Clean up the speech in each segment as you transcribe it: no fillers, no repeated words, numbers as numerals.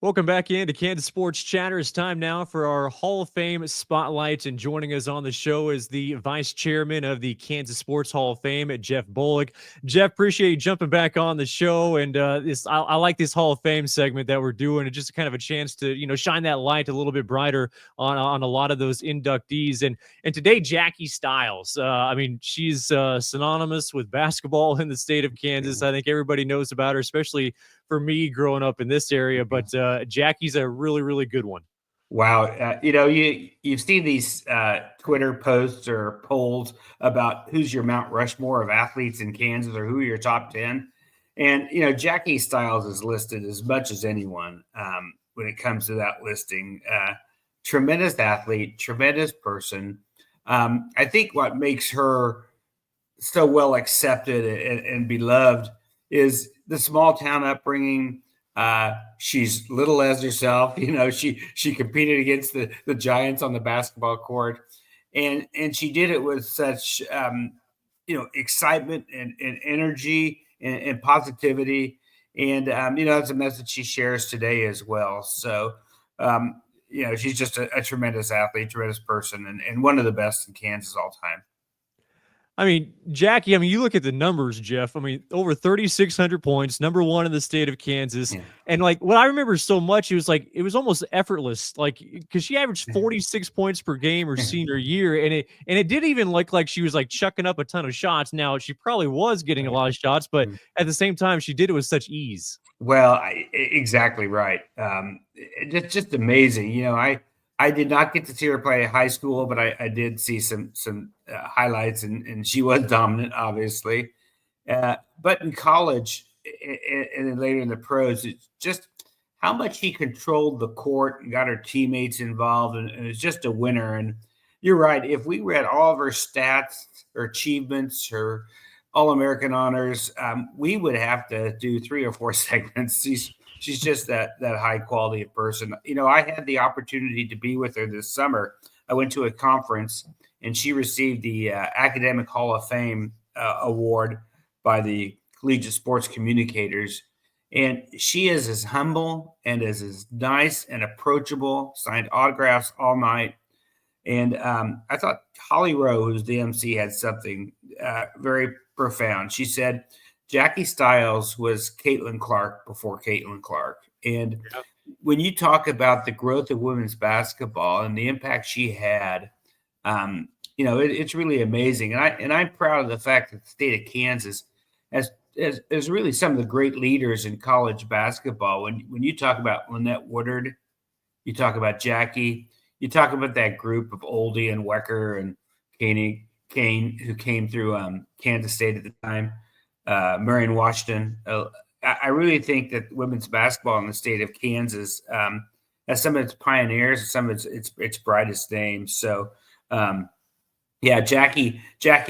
Welcome back into Kansas Sports Chatter. It's time now for our Hall of Fame spotlight, and joining us on the show is the vice chairman of the Kansas Sports Hall of Fame, Jeff Bollig. Jeff, appreciate you jumping back on the show, and I like this Hall of Fame segment that we're doing. It's just kind of a chance to shine that light a little bit brighter on a lot of those inductees. And today, Jackie Stiles. She's synonymous with basketball in the state of Kansas. I think everybody knows about her, especially for me growing up in this area, but Jackie's a really, really good one. Wow, you've seen these Twitter posts or polls about who's your Mount Rushmore of athletes in Kansas or who are your top 10, and Jackie Stiles is listed as much as anyone when it comes to that listing. Tremendous athlete, tremendous person. I think what makes her so well accepted and beloved is the small town upbringing. She's little as herself. She competed against the giants on the basketball court, and she did it with such excitement and energy and positivity. And that's a message she shares today as well. So she's just a tremendous athlete, tremendous person, and one of the best in Kansas all time. Jackie, you look at the numbers, Jeff. Over 3,600 points, number one in the state of Kansas. Yeah. And what I remember so much, it was almost effortless. Because she averaged 46 points per game her senior year. And it didn't even look like she was chucking up a ton of shots. Now, she probably was getting a lot of shots, but at the same time, she did it with such ease. Well, exactly right. Just amazing. I did not get to see her play at high school, but I did see some highlights, and she was dominant, obviously. But in college and then later in the pros, it's just how much she controlled the court and got her teammates involved, and it's just a winner. And you're right. If we read all of her stats, her achievements, her All-American honors, we would have to do 3 or 4 segments. She's just that high quality of person. I had the opportunity to be with her this summer. I went to a conference, and she received the Academic Hall of Fame award by the Collegiate Sports Communicators. And she is as humble and as nice and approachable, signed autographs all night. And I thought Holly Rowe, who's the MC, had something very profound. She said, Jackie Stiles was Caitlin Clark before Caitlin Clark. And when you talk about the growth of women's basketball and the impact she had, it's really amazing. And I'm proud of the fact that the state of Kansas has really some of the great leaders in college basketball. When you talk about Lynette Woodard, you talk about Jackie, you talk about that group of Oldie and Wecker and Kane, who came through Kansas State at the time. Marion Washington. I really think that women's basketball in the state of Kansas has some of its pioneers, some of its brightest names. So, Jackie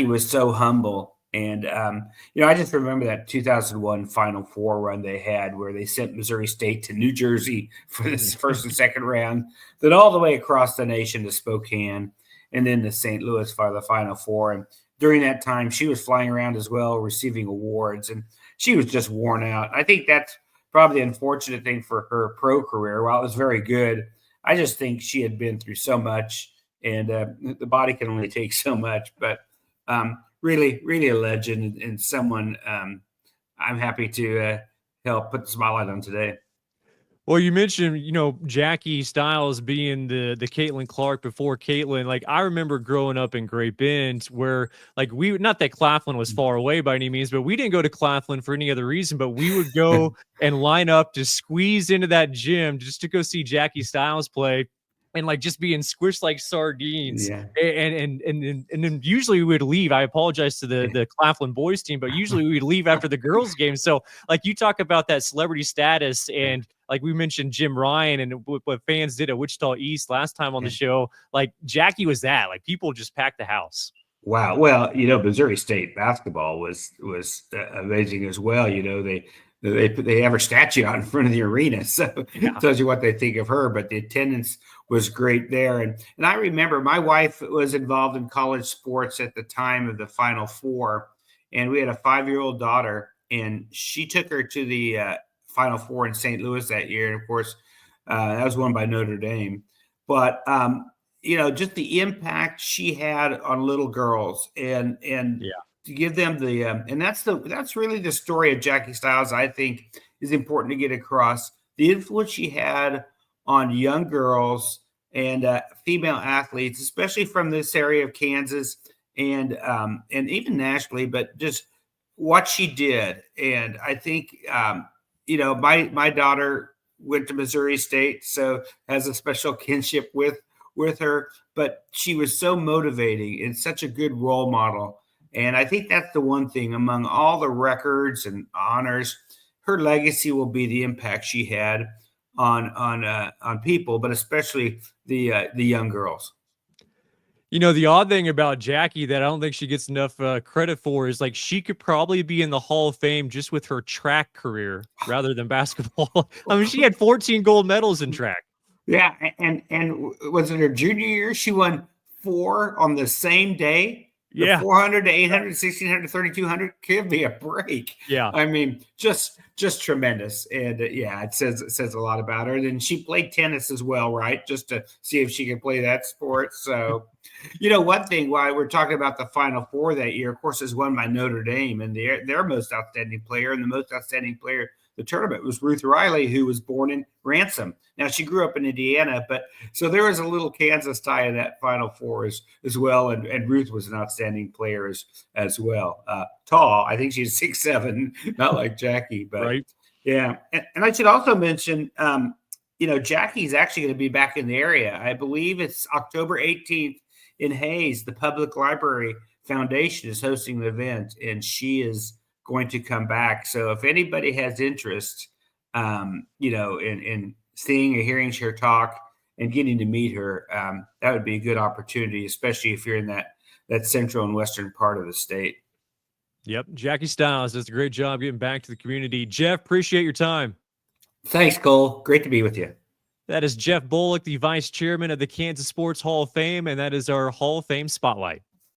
was so humble. And, I just remember that 2001 Final Four run they had where they sent Missouri State to New Jersey for this first and second round, then all the way across the nation to Spokane, and then to St. Louis for the Final Four. And during that time, she was flying around as well, receiving awards, and she was just worn out. I think that's probably the unfortunate thing for her pro career. While it was very good, I just think she had been through so much, and the body can only take so much. But really, really a legend, and someone I'm happy to help put the spotlight on today. Well, you mentioned, Jackie Stiles being the Caitlin Clark before Caitlin. I remember growing up in Great Bend where, not that Claflin was far away by any means, but we didn't go to Claflin for any other reason, but we would go and line up to squeeze into that gym just to go see Jackie Stiles play. And just being squished like sardines, Yeah. and then usually we would leave. I apologize to the Claflin boys team, but usually we would leave after the girls game. So you talk about that celebrity status, and we mentioned Jim Ryan and what fans did at Wichita East last time on the show. Jackie was that. People just packed the house. Wow. Well, Missouri State basketball was amazing as well. They have her statue out in front of the arena, so it tells you what they think of her. But the attendance was great there, and I remember my wife was involved in college sports at the time of the Final Four, and we had a 5-year-old daughter, and she took her to the Final Four in St. Louis that year, and of course, that was won by Notre Dame. But just the impact she had on little girls, and Yeah. to give them the and that's really the story of Jackie Stiles. I think is important to get across the influence she had on young girls and female athletes, especially from this area of Kansas and even nationally. But just what she did, and I think my daughter went to Missouri State, so has a special kinship with her. But she was so motivating and such a good role model. And I think that's the one thing among all the records and honors, her legacy will be the impact she had on people, but especially the young girls. The odd thing about Jackie that I don't think she gets enough credit for is like she could probably be in the Hall of Fame just with her track career rather than basketball. I mean, she had 14 gold medals in track. Yeah, and was it her junior year? She won 4 on the same day. The Yeah. 400 to 800, 1600, 3200. Give me a break. Yeah. I mean, just tremendous. And it says a lot about her. And she played tennis as well, right? Just to see if she could play that sport. So, one thing while we're talking about the Final Four that year, of course, is won by Notre Dame, and their most outstanding player, and the most outstanding player the tournament was Ruth Riley, who was born in Ransom. Now, she grew up in Indiana, but so there was a little Kansas tie in that Final Four as well. And Ruth was an outstanding player as well. Tall, I think she's 6'7", not like Jackie, but right. Yeah. And I should also mention, Jackie's actually going to be back in the area. I believe it's October 18th in Hayes. The Public Library Foundation is hosting the event, and she is going to come back. So if anybody has interest, in seeing or hearing her talk and getting to meet her, that would be a good opportunity, especially if you're in that central and western part of the state. Yep. Jackie Stiles does a great job getting back to the community. Jeff, appreciate your time. Thanks, Cole. Great to be with you. That is Jeff Bollig, the vice chairman of the Kansas Sports Hall of Fame, and that is our Hall of Fame Spotlight.